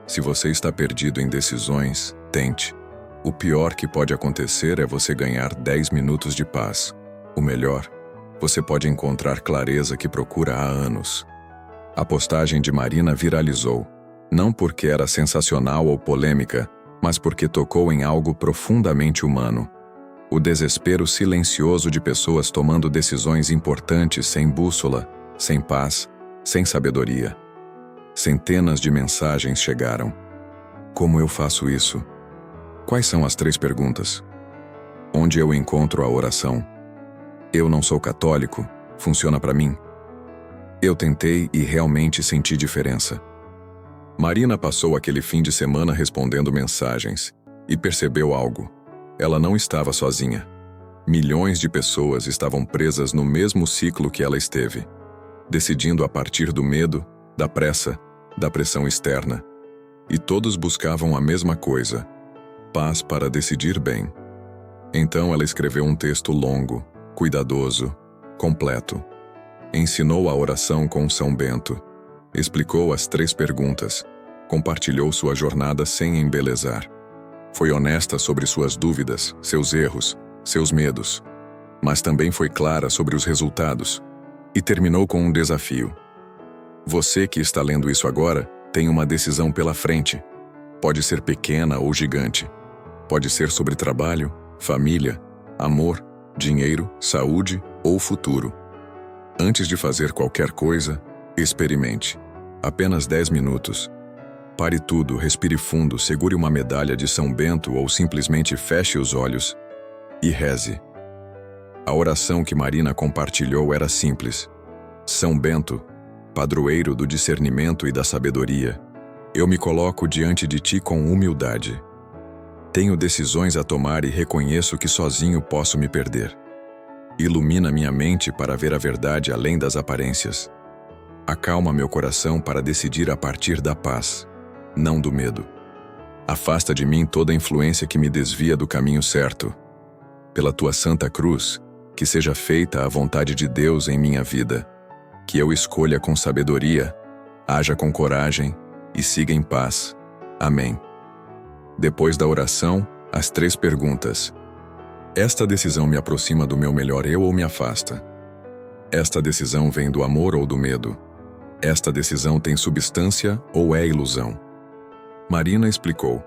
Se você está perdido em decisões, tente. O pior que pode acontecer é você ganhar 10 minutos de paz. O melhor, você pode encontrar clareza que procura há anos. A postagem de Marina viralizou, não porque era sensacional ou polêmica, mas porque tocou em algo profundamente humano. O desespero silencioso de pessoas tomando decisões importantes sem bússola, sem paz, sem sabedoria. Centenas de mensagens chegaram. Como eu faço isso? Quais são as 3 perguntas? Onde eu encontro a oração? Eu não sou católico, funciona para mim? Eu tentei e realmente senti diferença. Marina passou aquele fim de semana respondendo mensagens e percebeu algo. Ela não estava sozinha. Milhões de pessoas estavam presas no mesmo ciclo que ela esteve, decidindo a partir do medo, da pressa, da pressão externa. E todos buscavam a mesma coisa: paz para decidir bem. Então ela escreveu um texto longo, cuidadoso, completo. Ensinou a oração com São Bento, explicou as 3 perguntas, compartilhou sua jornada sem embelezar. Foi honesta sobre suas dúvidas, seus erros, seus medos, mas também foi clara sobre os resultados e terminou com um desafio. Você que está lendo isso agora tem uma decisão pela frente. Pode ser pequena ou gigante. Pode ser sobre trabalho, família, amor, dinheiro, saúde ou futuro. Antes de fazer qualquer coisa, experimente. Apenas 10 minutos. Pare tudo, respire fundo, segure uma medalha de São Bento ou simplesmente feche os olhos e reze. A oração que Marina compartilhou era simples. São Bento, padroeiro do discernimento e da sabedoria, eu me coloco diante de ti com humildade. Tenho decisões a tomar e reconheço que sozinho posso me perder. Ilumina minha mente para ver a verdade além das aparências. Acalma meu coração para decidir a partir da paz, não do medo. Afasta de mim toda influência que me desvia do caminho certo. Pela tua santa cruz, que seja feita a vontade de Deus em minha vida. Que eu escolha com sabedoria, haja com coragem e siga em paz. Amém. Depois da oração, as 3 perguntas. Esta decisão me aproxima do meu melhor eu ou me afasta? Esta decisão vem do amor ou do medo? Esta decisão tem substância ou é ilusão? Marina explicou.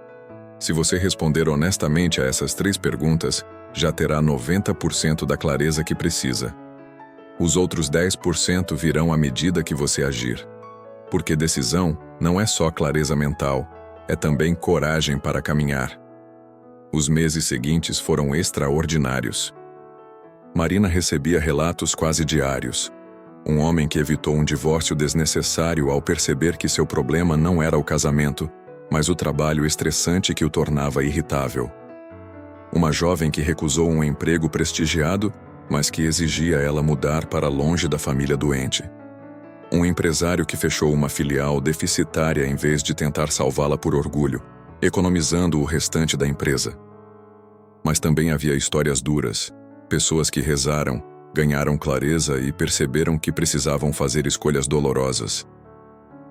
Se você responder honestamente a essas 3 perguntas, já terá 90% da clareza que precisa. Os outros 10% virão à medida que você agir. Porque decisão não é só clareza mental, é também coragem para caminhar. Os meses seguintes foram extraordinários. Marina recebia relatos quase diários. Um homem que evitou um divórcio desnecessário ao perceber que seu problema não era o casamento, mas o trabalho estressante que o tornava irritável. Uma jovem que recusou um emprego prestigiado, mas que exigia ela mudar para longe da família doente. Um empresário que fechou uma filial deficitária em vez de tentar salvá-la por orgulho, economizando o restante da empresa. Mas também havia histórias duras, pessoas que rezaram, ganharam clareza e perceberam que precisavam fazer escolhas dolorosas.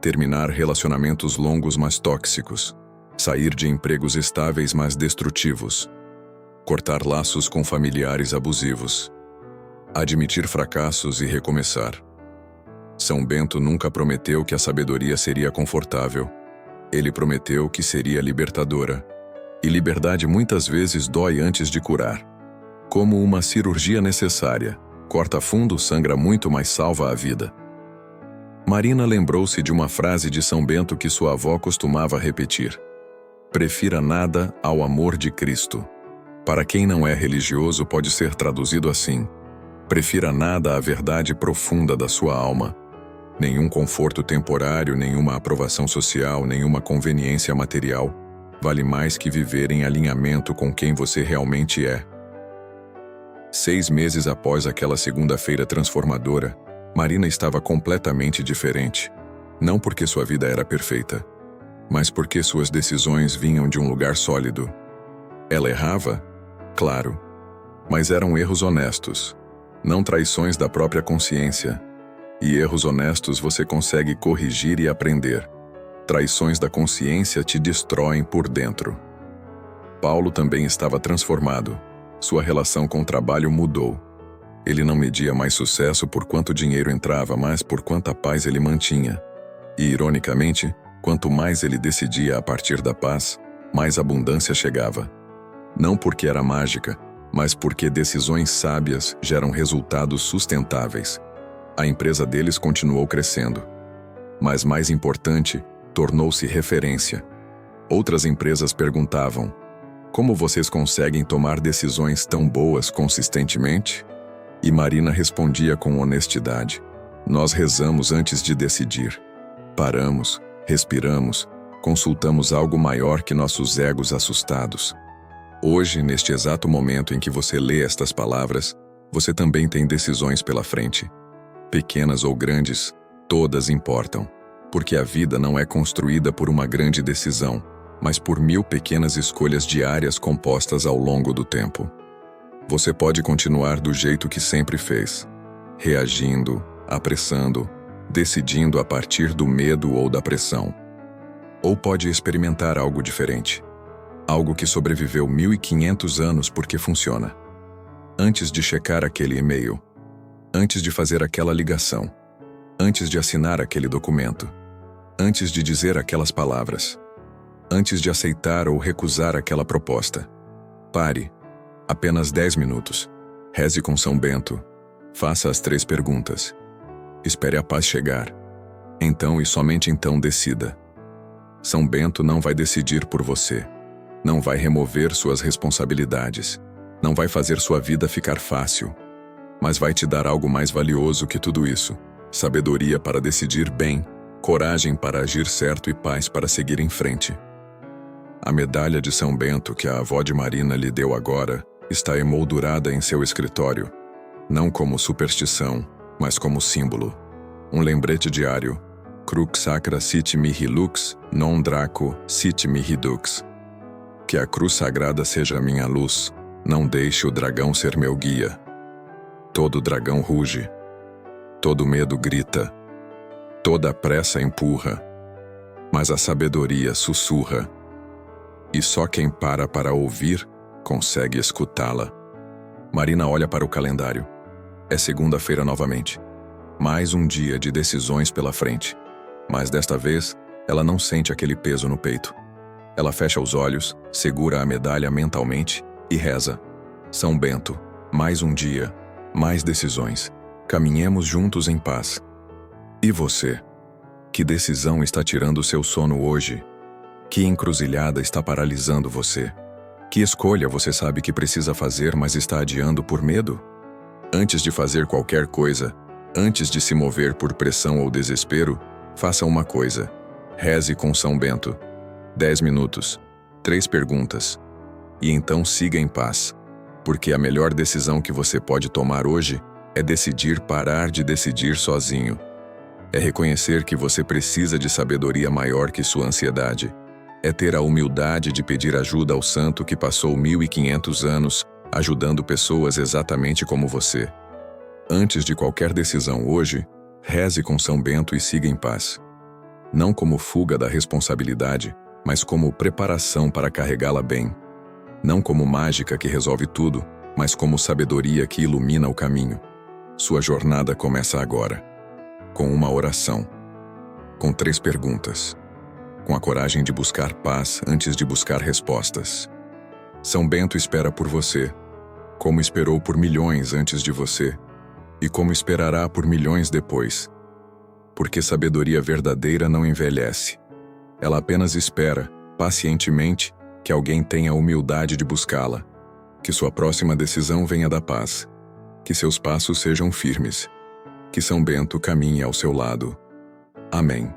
Terminar relacionamentos longos mas tóxicos, sair de empregos estáveis mas destrutivos, cortar laços com familiares abusivos, admitir fracassos e recomeçar. São Bento nunca prometeu que a sabedoria seria confortável. Ele prometeu que seria libertadora. E liberdade muitas vezes dói antes de curar. Como uma cirurgia necessária, corta fundo, sangra muito, mas salva a vida. Marina lembrou-se de uma frase de São Bento que sua avó costumava repetir: prefira nada ao amor de Cristo. Para quem não é religioso, pode ser traduzido assim: prefira nada à verdade profunda da sua alma. Nenhum conforto temporário, nenhuma aprovação social, nenhuma conveniência material vale mais que viver em alinhamento com quem você realmente é. 6 meses após aquela segunda-feira transformadora, Marina estava completamente diferente. Não porque sua vida era perfeita, mas porque suas decisões vinham de um lugar sólido. Ela errava? Claro. Mas eram erros honestos, não traições da própria consciência. E erros honestos você consegue corrigir e aprender. Traições da consciência te destroem por dentro. Paulo também estava transformado. Sua relação com o trabalho mudou. Ele não media mais sucesso por quanto dinheiro entrava, mas por quanta paz ele mantinha. E, ironicamente, quanto mais ele decidia a partir da paz, mais abundância chegava. Não porque era mágica, mas porque decisões sábias geram resultados sustentáveis. A empresa deles continuou crescendo. Mas mais importante, tornou-se referência. Outras empresas perguntavam: como vocês conseguem tomar decisões tão boas consistentemente? E Marina respondia com honestidade: nós rezamos antes de decidir. Paramos, respiramos, consultamos algo maior que nossos egos assustados. Hoje, neste exato momento em que você lê estas palavras, você também tem decisões pela frente. Pequenas ou grandes, todas importam, porque a vida não é construída por uma grande decisão, mas por 1000 pequenas escolhas diárias compostas ao longo do tempo. Você pode continuar do jeito que sempre fez, reagindo, apressando, decidindo a partir do medo ou da pressão. Ou pode experimentar algo diferente, algo que sobreviveu 1500 anos porque funciona. Antes de checar aquele e-mail, antes de fazer aquela ligação, antes de assinar aquele documento, antes de dizer aquelas palavras, antes de aceitar ou recusar aquela proposta. Pare. Apenas 10 minutos. Reze com São Bento. Faça as 3 perguntas. Espere a paz chegar. Então e somente então decida. São Bento não vai decidir por você. Não vai remover suas responsabilidades. Não vai fazer sua vida ficar fácil. Mas vai te dar algo mais valioso que tudo isso. Sabedoria para decidir bem, coragem para agir certo e paz para seguir em frente. A medalha de São Bento que a avó de Marina lhe deu agora está emoldurada em seu escritório, não como superstição, mas como símbolo. Um lembrete diário. Crux sacra sit mihi lux, non draco sit mihi dux. Que a cruz sagrada seja minha luz, não deixe o dragão ser meu guia. Todo dragão ruge, todo medo grita, toda pressa empurra, mas a sabedoria sussurra. E só quem para ouvir, consegue escutá-la. Marina olha para o calendário. É segunda-feira novamente. Mais um dia de decisões pela frente. Mas desta vez, ela não sente aquele peso no peito. Ela fecha os olhos, segura a medalha mentalmente e reza. São Bento, mais um dia, mais decisões. Caminhemos juntos em paz. E você? Que decisão está tirando o seu sono hoje? Que encruzilhada está paralisando você? Que escolha você sabe que precisa fazer, mas está adiando por medo? Antes de fazer qualquer coisa, antes de se mover por pressão ou desespero, faça uma coisa. Reze com São Bento. 10 minutos. 3 perguntas. E então siga em paz. Porque a melhor decisão que você pode tomar hoje é decidir parar de decidir sozinho. É reconhecer que você precisa de sabedoria maior que sua ansiedade. É ter a humildade de pedir ajuda ao santo que passou 1500 anos ajudando pessoas exatamente como você. Antes de qualquer decisão hoje, reze com São Bento e siga em paz. Não como fuga da responsabilidade, mas como preparação para carregá-la bem. Não como mágica que resolve tudo, mas como sabedoria que ilumina o caminho. Sua jornada começa agora. Com uma oração. Com 3 perguntas. Com a coragem de buscar paz antes de buscar respostas. São Bento espera por você, como esperou por milhões antes de você, e como esperará por milhões depois. Porque sabedoria verdadeira não envelhece. Ela apenas espera, pacientemente, que alguém tenha a humildade de buscá-la. Que sua próxima decisão venha da paz. Que seus passos sejam firmes. Que São Bento caminhe ao seu lado. Amém.